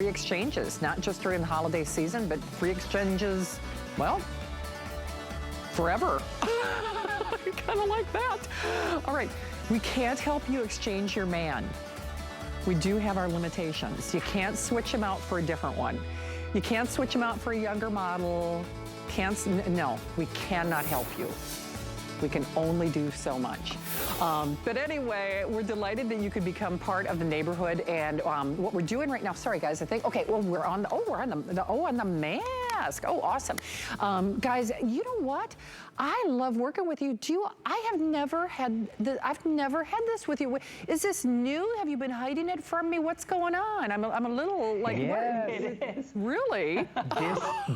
free exchanges, not just during the holiday season, but free exchanges, well, forever. I kind of like that. All right, we can't help you exchange your man. We do have our limitations. You can't switch him out for a different one. You can't switch him out for a younger model. No, we cannot help you. We can only do so much. But anyway, we're delighted that you could become part of the neighborhood. And what we're doing right now, sorry guys, I think, okay, well, we're on the mask. Oh, awesome. Guys, you know what? I love working with you. I've never had this with you. Is this new? Have you been hiding it from me? What's going on? I'm a little like, yes. What? It is. Really?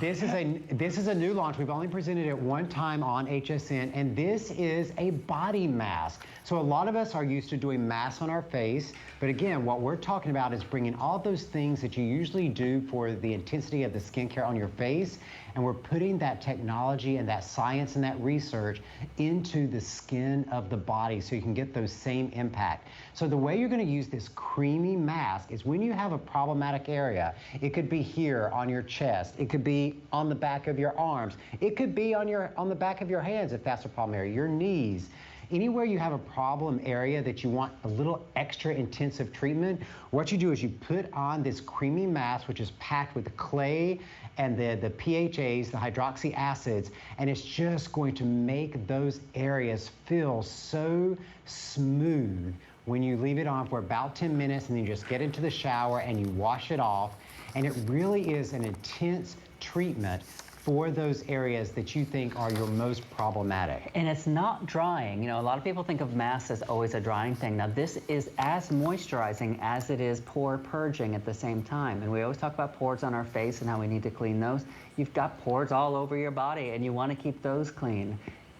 This is a new launch. We've only presented it one time on HSN, and this is a body mask. So a lot of us are used to doing masks on our face, but again, what we're talking about is bringing all those things that you usually do for the intensity of the skincare on your face, and we're putting that technology and that science and that research into the skin of the body so you can get those same impact. So the way you're going to use this creamy mask is when you have a problematic area. It could be here on your chest. It could be on the back of your arms. It could be on the back of your hands if that's a problem area, your knees. Anywhere you have a problem area that you want a little extra intensive treatment, what you do is you put on this creamy mask, which is packed with the clay and the PHAs, the hydroxy acids, and it's just going to make those areas feel so smooth when you leave it on for about 10 minutes and then you just get into the shower and you wash it off. And it really is an intense treatment for those areas that you think are your most problematic. And it's not drying. You know, a lot of people think of masks as always a drying thing. Now, this is as moisturizing as it is pore purging at the same time. And we always talk about pores on our face and how we need to clean those. You've got pores all over your body, and you want to keep those clean.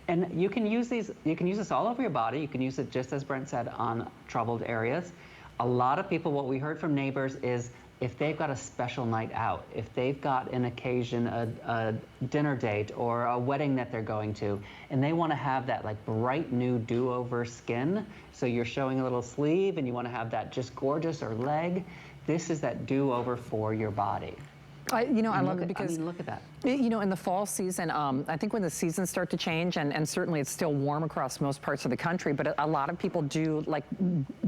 And you can use this all over your body. You can use it, just as Brent said, on troubled areas. A lot of people, what we heard from neighbors is, if they've got a special night out, if they've got an occasion, a dinner date or a wedding that they're going to, and they want to have that like bright new do-over skin, so you're showing a little sleeve and you want to have that just gorgeous, or leg, this is that do-over for your body. I love it because, look at that. You know, in the fall season, I think when the seasons start to change, and certainly it's still warm across most parts of the country, but a lot of people do like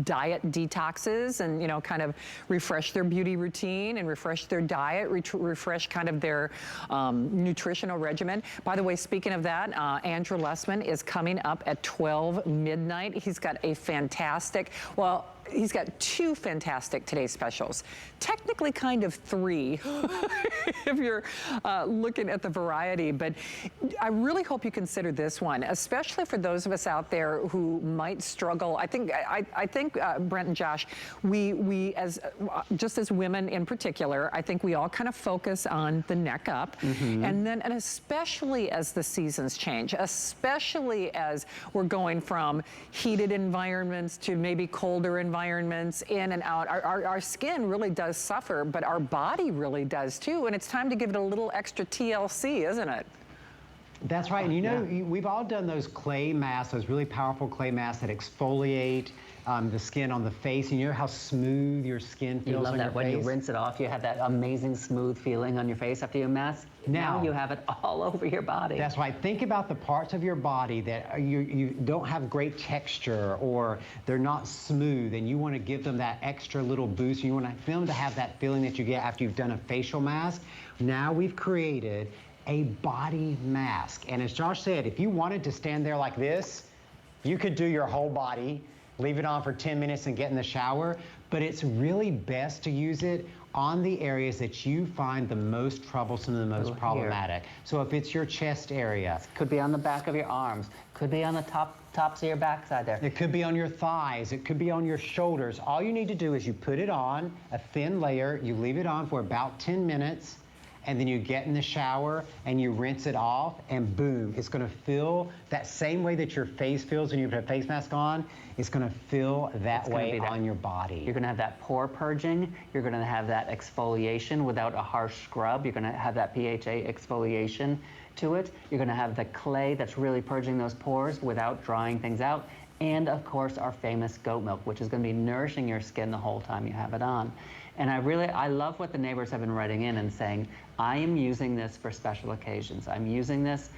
diet detoxes and, you know, kind of refresh their beauty routine and refresh their diet, refresh kind of their nutritional regimen. By the way, speaking of that, Andrew Lessman is coming up at 12 midnight. He's got a fantastic, well, he's got two fantastic Today Specials. Technically kind of three if you're looking at the variety, but I really hope you consider this one, especially for those of us out there who might struggle. I think Brent and Josh, we as just as women in particular, I think we all kind of focus on the neck up, and especially as the seasons change, especially as we're going from heated environments to maybe colder environments, in and out. Our skin really does suffer, but our body really does too, and it's time to give it a little extra TLC, isn't it? That's right. And you know, we've all done those clay masks, those really powerful clay masks that exfoliate the skin on the face. And you know how smooth your skin feels on your face? You love that when you rinse it off, you have that amazing smooth feeling on your face after you mask. Now you have it all over your body. That's right. Think about the parts of your body that you don't have great texture, or they're not smooth, and you want to give them that extra little boost. You want them to have that feeling that you get after you've done a facial mask. Now we've created a body mask. And as Josh said, if you wanted to stand there like this, you could do your whole body, leave it on for 10 minutes and get in the shower, but it's really best to use it on the areas that you find the most troublesome and the most problematic. So if it's your chest area. Could be on the back of your arms, could be on the tops of your backside there. It could be on your thighs, it could be on your shoulders. All you need to do is you put it on, a thin layer, you leave it on for about 10 minutes, and then you get in the shower and you rinse it off, and boom, it's gonna feel that same way that your face feels when you put a face mask on. It's gonna feel that way on your body. You're gonna have that pore purging, you're gonna have that exfoliation without a harsh scrub, you're gonna have that PHA exfoliation to it, you're gonna have the clay that's really purging those pores without drying things out, and of course our famous goat milk, which is going to be nourishing your skin the whole time you have it on. And I love what the neighbors have been writing in and saying, I am using this for special occasions. I'm using this,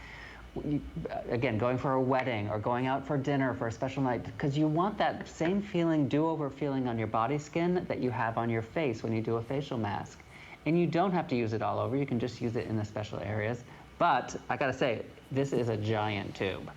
again, going for a wedding or going out for dinner for a special night, because you want that same feeling, do-over feeling on your body skin that you have on your face when you do a facial mask. And you don't have to use it all over. You can just use it in the special areas. But I gotta say, this is a giant tube.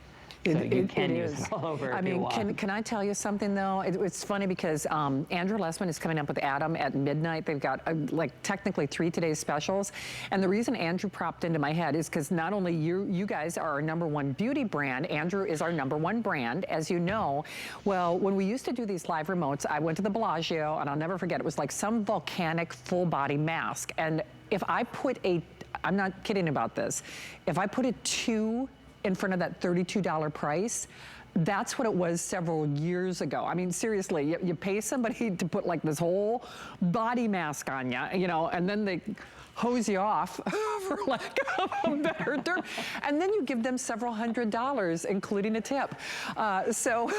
So you can use it all over if you want. Can I tell you something though? It's funny because Andrew Lessman is coming up with Adam at midnight. They've got like technically 3 today's specials. And the reason Andrew propped into my head is because not only you guys are our #1 beauty brand, Andrew is our #1 brand, as you know. Well, when we used to do these live remotes, I went to the Bellagio, and I'll never forget, it was like some volcanic full body mask. And if I put I'm not kidding about this, if I put a 2 in front of that $32 price, that's what it was several years ago. I mean, seriously, you pay somebody to put like this whole body mask on you, you know, and then they hose you off for lack of a better term, and then you give them several $100s, including a tip. So,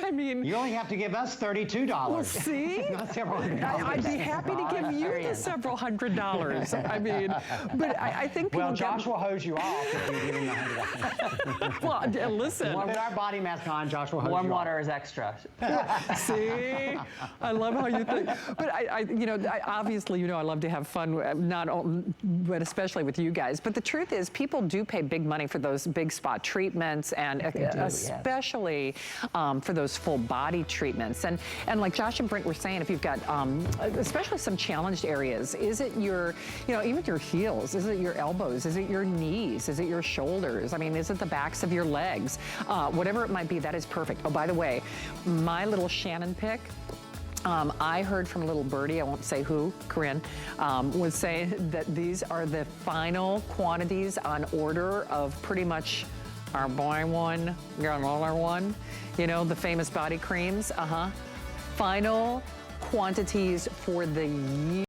I mean, you only have to give us $32. Well, see, not several $100s. I'd be happy to give you the several $100s. I mean, but I think people. Well, Josh will hose you off if you give him the $100. Well, listen. Put our body mask on, Josh will hose Warm you water off. is extra. See, I love how you think. But obviously, you know, I love to have fun, but especially with you guys. But the truth is, people do pay big money for those big spot treatments, and especially for those full body treatments. And like Josh and Brent were saying, if you've got especially some challenged areas, is it your, you know, even your heels? Is it your elbows? Is it your knees? Is it your shoulders? I mean, is it the backs of your legs? Whatever it might be, that is perfect. Oh, by the way, my little Shannon pick, I heard from a little birdie, I won't say who, Corinne, was saying that these are the final quantities on order of pretty much our buy one, get another one. You know, the famous body creams, Final quantities for the year.